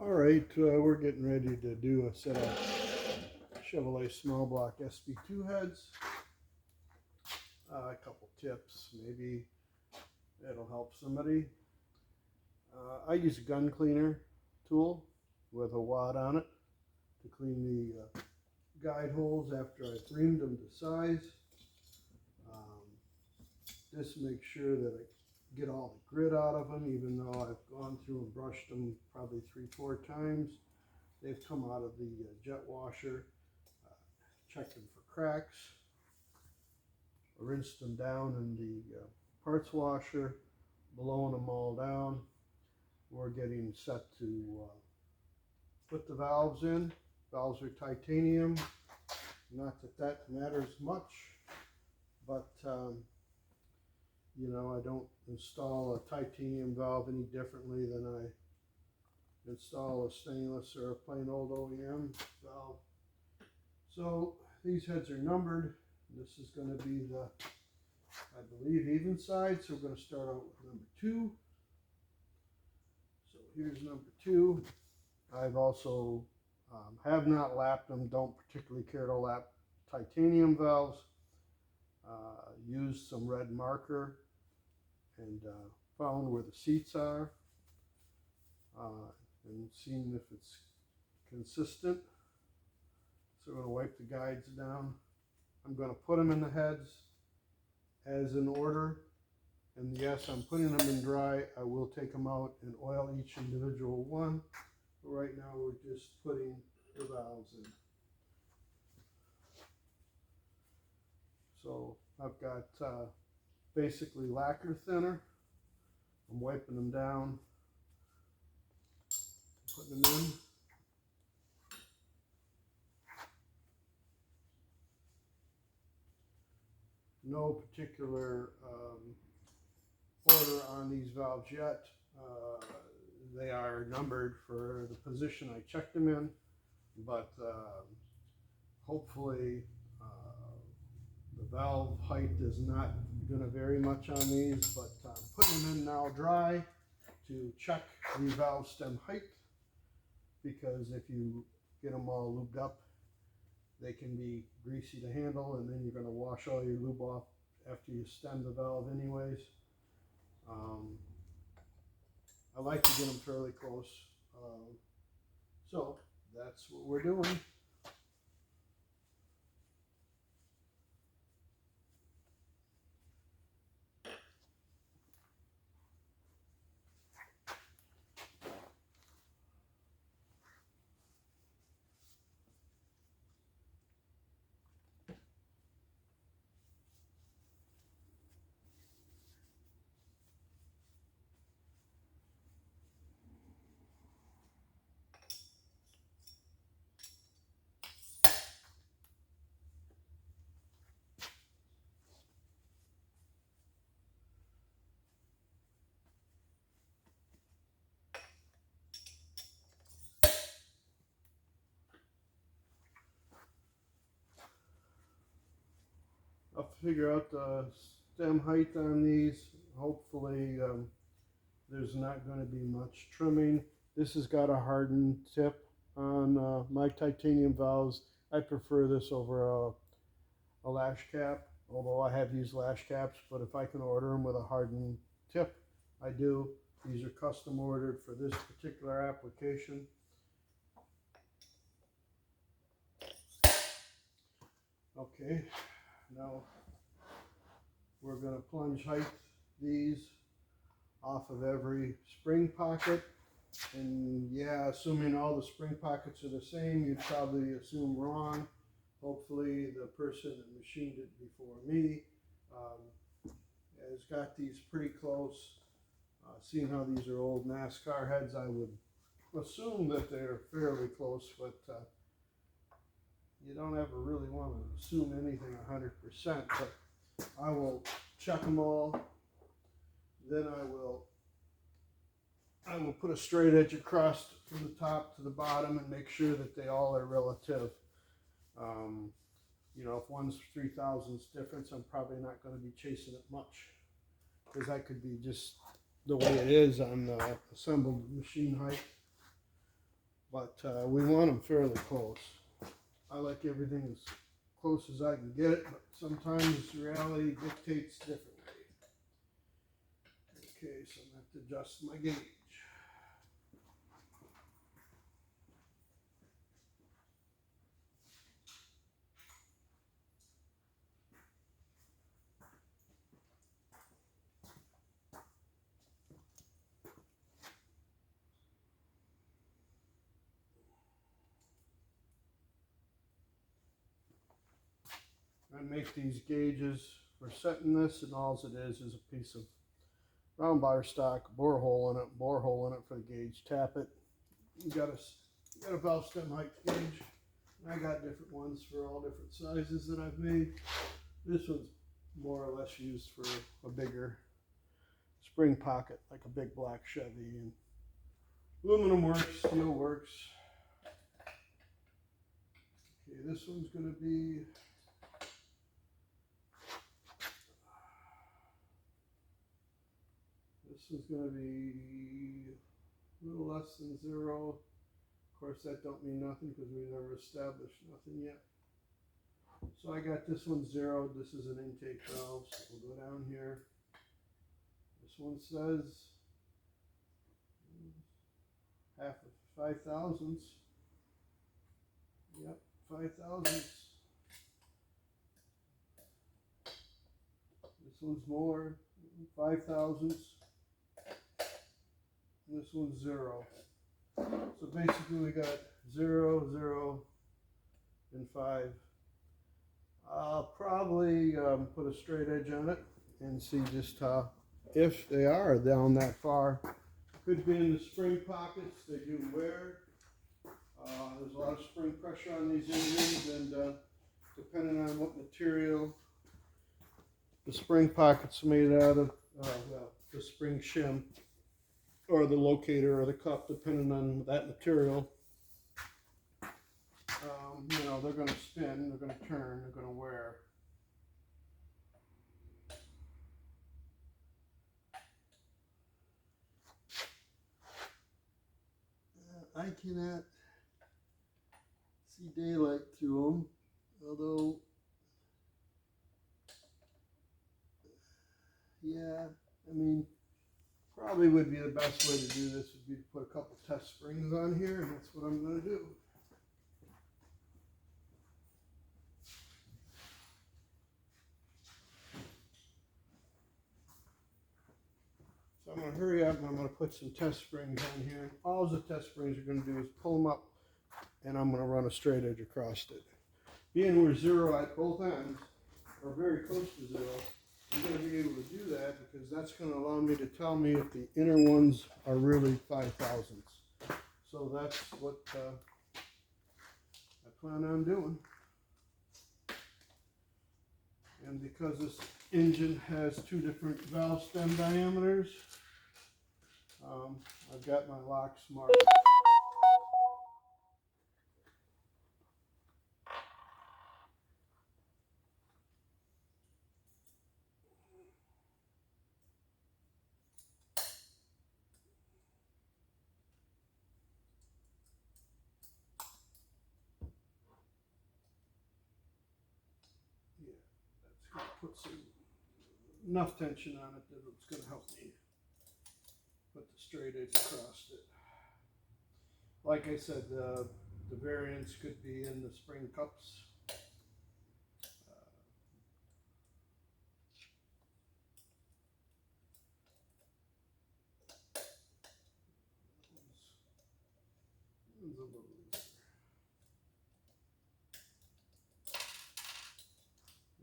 All right, we're getting ready to do a set of Chevrolet small block SB2 heads. A couple tips, maybe it'll help somebody. I use a gun cleaner tool with a wad on it to clean the guide holes after I've reamed them to size. Just make sure that I get all the grit out of them, even though I've gone through and brushed them probably 3-4 times. They've come out of the jet washer. Checked them for cracks, rinsed them down in the parts washer, blowing them all down. We're getting set to put the valves in. Valves are titanium. Not that that matters much, but I don't install a titanium valve any differently than I install a stainless or a plain old OEM valve. So these heads are numbered. This is going to be the, I believe, even side. So we're going to start out with number 2. So here's number 2. I've also have not lapped them. Don't particularly care to lap titanium valves. Used some red marker and found where the seats are and seen if it's consistent. So we're going to wipe the guides down. I'm going to put them in the heads as in order. And yes, I'm putting them in dry. I will take them out and oil each individual one. But right now we're just putting the valves in. So I've got basically lacquer thinner. I'm wiping them down, putting them in. No particular order on these valves yet. They are numbered for the position I checked them in, but hopefully the valve height is not going to vary much on these, but I'm putting them in now dry to check the valve stem height, because if you get them all lubed up, they can be greasy to handle, and then you're going to wash all your lube off after you stem the valve anyways. I like to get them fairly close. So that's what we're doing. I'll figure out the stem height on these. Hopefully there's not going to be much trimming. This has got a hardened tip on my titanium valves. I prefer this over a lash cap, although I have used lash caps, but if I can order them with a hardened tip, I do. These are custom ordered for this particular application. Okay, now we're going to plunge height these off of every spring pocket. And yeah, assuming all the spring pockets are the same, you'd probably assume wrong. Hopefully the person that machined it before me has got these pretty close. Seeing how these are old NASCAR heads, I would assume that they're fairly close, but you don't ever really want to assume anything 100%. But I will check them all. Then I will put a straight edge across from the top to the bottom and make sure that they all are relative. If one's 3 thousandths difference, I'm probably not going to be chasing it much, because that could be just the way it is on the assembled machine height. but we want them fairly close. I like everything as close as I can get it, but sometimes reality dictates differently. Okay, so I'm going to have to adjust my gauge. I make these gauges for setting this, and all it is a piece of round bar stock, borehole in it for the gauge. Tap it. You got a valve stem height gauge. I got different ones for all different sizes that I've made. This one's more or less used for a bigger spring pocket, like a big black Chevy. And aluminum works, steel works. Okay, this one's going to be a little less than 0. Of course, that don't mean nothing because we never established nothing yet. So I got this one 0. This is an intake valve. So we'll go down here. This one says half of 5 thousandths. Yep, 5 thousandths. This one's more, 5 thousandths. This one's 0. So basically we got 0, 0, and 5. I'll probably put a straight edge on it and see just how, if they are down that far. Could be in the spring pockets, they do wear. There's a lot of spring pressure on these engines, and depending on what material the spring pocket's made out of, well, the spring shim, or the locator or the cup, depending on that material, you know, they're going to spin, they're going to turn, they're going to wear. I cannot see daylight through them, although, yeah, I mean, probably would be the best way to do this would be to put a couple test springs on here, and that's what I'm going to do. So I'm going to hurry up and I'm going to put some test springs on here. All the test springs are going to do is pull them up, and I'm going to run a straight edge across it. Being we're 0 at both ends, or very close to 0, I'm going to be able to do that because that's going to allow me to tell me if the inner ones are really 5 thousandths. So that's what I plan on doing. And because this engine has 2 different valve stem diameters, I've got my locks marked. Yeah, that's going to put enough tension on it that it's going to help me put the straight edge across it. Like I said, the variance could be in the spring cups. One's a little looser.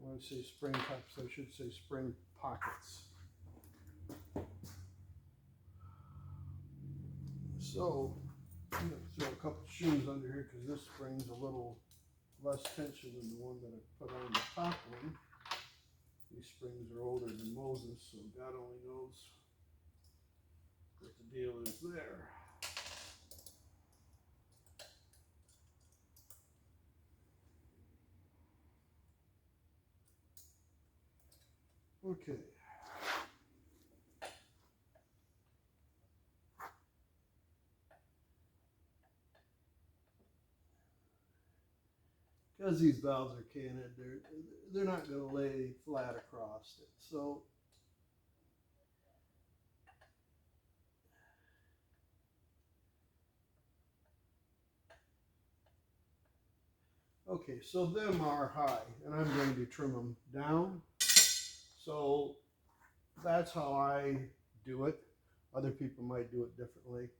When I say spring cups, I should say spring pockets. So I'm going to throw a couple shoes under here because this spring's a little less tension than the one that I put on the top one. These springs are older than Moses, so God only knows what the deal is there. Okay. because these valves are canted, they're not going to lay flat across it. So okay, so them are high, and I'm going to trim them down. So that's how I do it. Other people might do it differently.